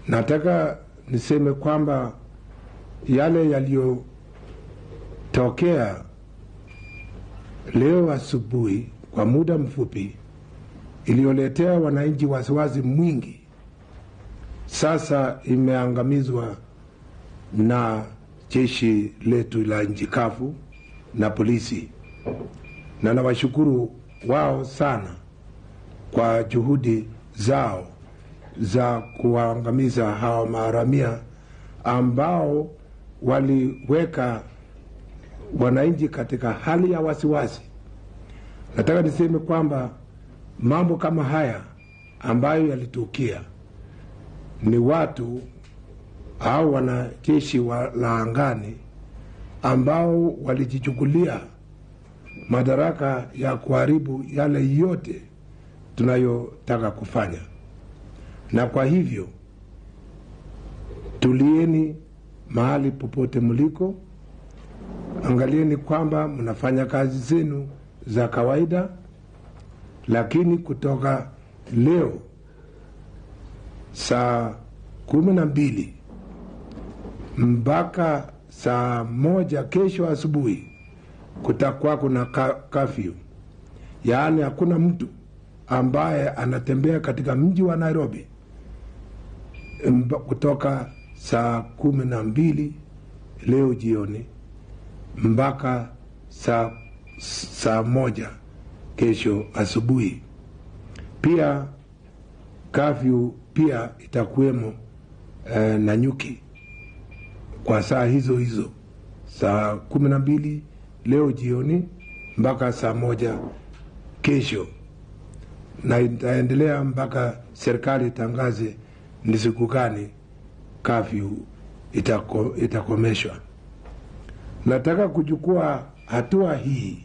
Nataka niseme kwamba yale yaliyotokea leo asubuhi kwa muda mfupi iliyoletea wananchi wasiwasi mwingi, sasa imeangamizwa na jeshi letu la nchi kavu na polisi, na nawashukuru wao sana kwa juhudi zao za kuangamiza hawa maharamia ambao waliweka wananchi katika hali ya wasiwasi. Nataka niseme kwamba mambo kama haya ambayo yalitukia ni watu au wanajeshi la angani ambao walijichukulia madaraka ya kuharibu yale yote tunayotaka kufanya. Na kwa hivyo tulieni mahali popote mliko, angalieni kwamba mnafanya kazi zenu za kawaida, lakini kutoka leo saa 12 mpaka saa 1 kesho asubuhi kutakuwa kuna curfew. Yaani hakuna mtu ambaye anatembea katika mji wa Nairobi kutoka saa 12 leo jioni mpaka saa 1 kesho asubuhi. Pia curfew pia itakuwemo na nyuki kwa saa hizo saa 12 leo jioni mpaka saa 1 kesho, na itaendelea mpaka serikali itangaze ni siku gani curfew itakomeshwa. Nataka kuchukua hatua hii